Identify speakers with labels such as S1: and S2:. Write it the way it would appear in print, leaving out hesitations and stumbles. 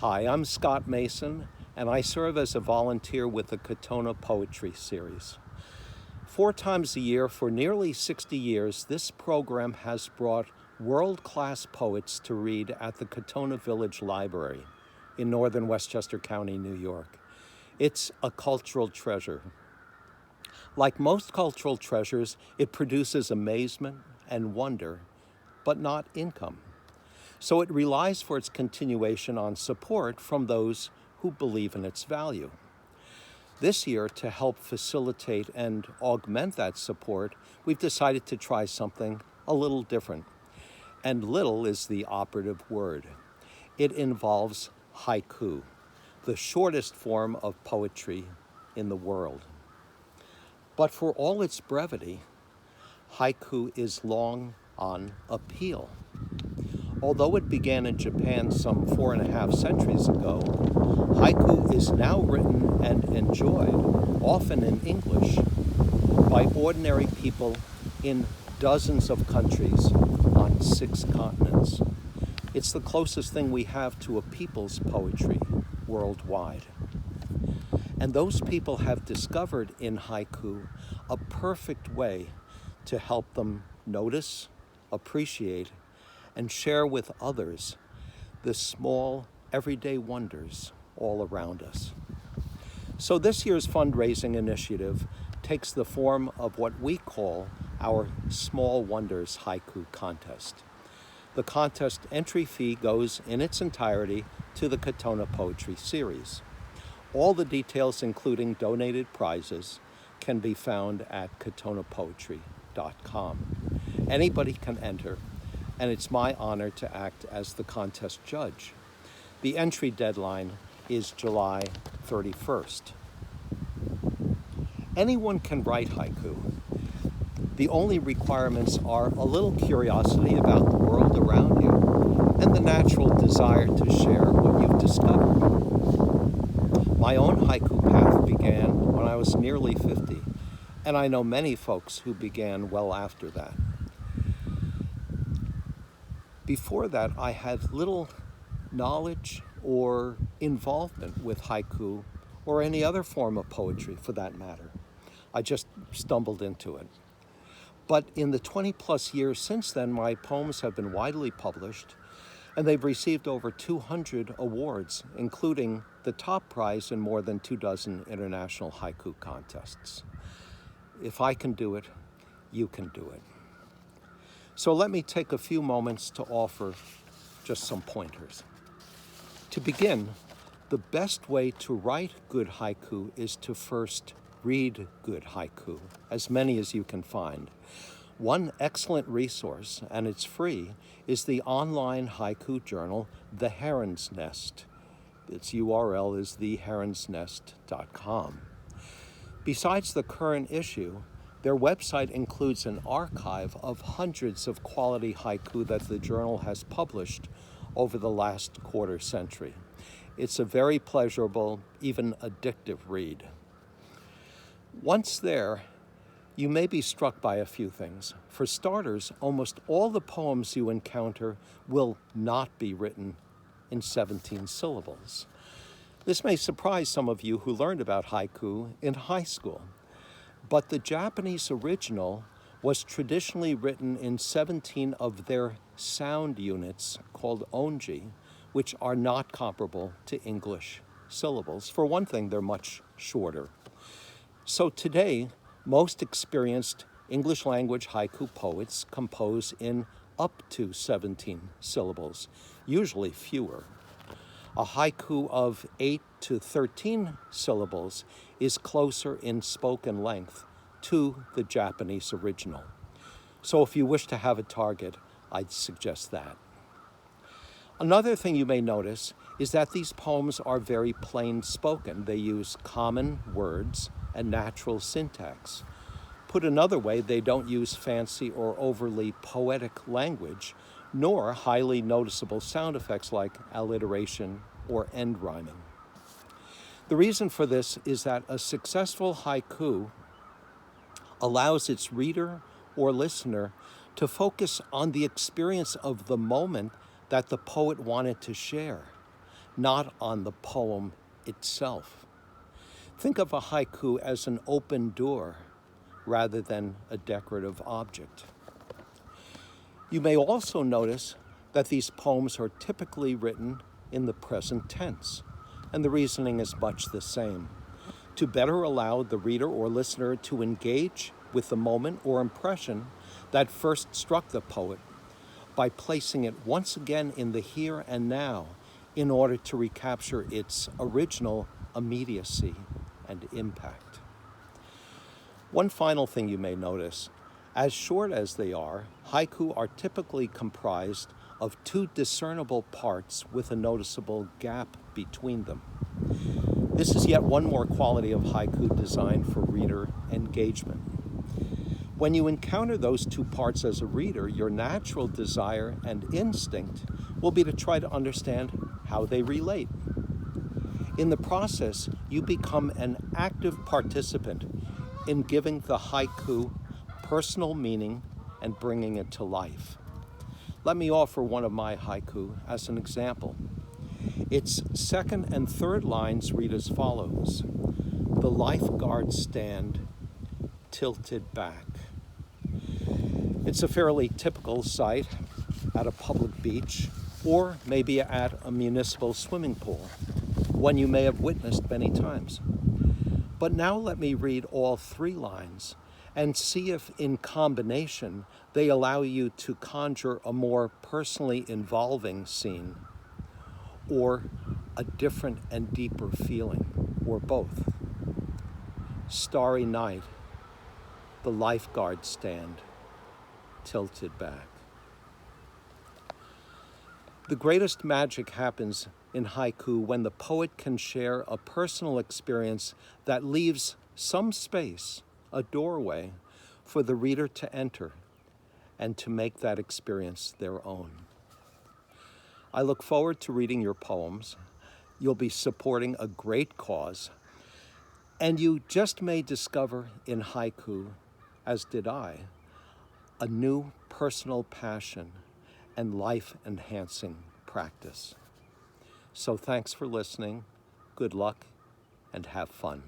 S1: Hi, I'm Scott Mason, and I serve as a volunteer with the Katona Poetry Series. 4 times a year for nearly 60 years, this program has brought world-class poets to read at the Katona Village Library in northern Westchester County, New York. It's a cultural treasure. Like most cultural treasures, it produces amazement and wonder, but not income. So it relies for its continuation on support from those who believe in its value. This year, to help facilitate and augment that support, we've decided to try something a little different. And little is the operative word. It involves haiku, the shortest form of poetry in the world. But for all its brevity, haiku is long on appeal. Although it began in Japan some 4.5 centuries ago, haiku is now written and enjoyed, often in English, by ordinary people in dozens of countries on 6 continents. It's the closest thing we have to a people's poetry worldwide. And those people have discovered in haiku a perfect way to help them notice, appreciate, and share with others the small, everyday wonders all around us. So this year's fundraising initiative takes the form of what we call our Small Wonders Haiku Contest. The contest entry fee goes in its entirety to the Katona Poetry Series. All the details, including donated prizes, can be found at katonapoetry.com. Anybody can enter, and it's my honor to act as the contest judge. The entry deadline is July 31st. Anyone can write haiku. The only requirements are a little curiosity about the world around you and the natural desire to share what you've discovered. My own haiku path began when I was nearly 50, and I know many folks who began well after that. Before that, I had little knowledge or involvement with haiku or any other form of poetry for that matter. I just stumbled into it. But in the 20-plus years since then, my poems have been widely published, and they've received over 200 awards, including the top prize in more than 24 international haiku contests. If I can do it, you can do it. So let me take a few moments to offer just some pointers. To begin, the best way to write good haiku is to first read good haiku, as many as you can find. One excellent resource, and it's free, is the online haiku journal, The Heron's Nest. Its URL is theheronsnest.com. Besides the current issue, their website includes an archive of hundreds of quality haiku that the journal has published over the last quarter century. It's a very pleasurable, even addictive read. Once there, you may be struck by a few things. For starters, almost all the poems you encounter will not be written in 17 syllables. This may surprise some of you who learned about haiku in high school. But the Japanese original was traditionally written in 17 of their sound units called onji, which are not comparable to English syllables. For one thing, they're much shorter. So today, most experienced English language haiku poets compose in up to 17 syllables, usually fewer. A haiku of 8 to 13 syllables is closer in spoken length to the Japanese original. So if you wish to have a target, I'd suggest that. Another thing you may notice is that these poems are very plain spoken. They use common words and natural syntax. Put another way, they don't use fancy or overly poetic language, nor highly noticeable sound effects like alliteration or end rhyming. The reason for this is that a successful haiku allows its reader or listener to focus on the experience of the moment that the poet wanted to share, not on the poem itself. Think of a haiku as an open door rather than a decorative object. You may also notice that these poems are typically written in the present tense, and the reasoning is much the same. To better allow the reader or listener to engage with the moment or impression that first struck the poet by placing it once again in the here and now in order to recapture its original immediacy and impact. One final thing you may notice: as short as they are, haiku are typically comprised of two discernible parts with a noticeable gap between them. This is yet one more quality of haiku designed for reader engagement. When you encounter those two parts as a reader, your natural desire and instinct will be to try to understand how they relate. In the process, you become an active participant in giving the haiku personal meaning and bringing it to life. Let me offer one of my haiku as an example. Its second and third lines read as follows: "The lifeguards stand tilted back." It's a fairly typical sight at a public beach or maybe at a municipal swimming pool, one you may have witnessed many times. But now let me read all three lines and see if in combination they allow you to conjure a more personally involving scene or a different and deeper feeling, or both. Starry night, the lifeguards stand tilted back. The greatest magic happens in haiku when the poet can share a personal experience that leaves some space, a doorway, for the reader to enter and to make that experience their own. I look forward to reading your poems. You'll be supporting a great cause, and you just may discover in haiku, as did I, a new personal passion and life-enhancing practice. So thanks for listening, good luck, and have fun.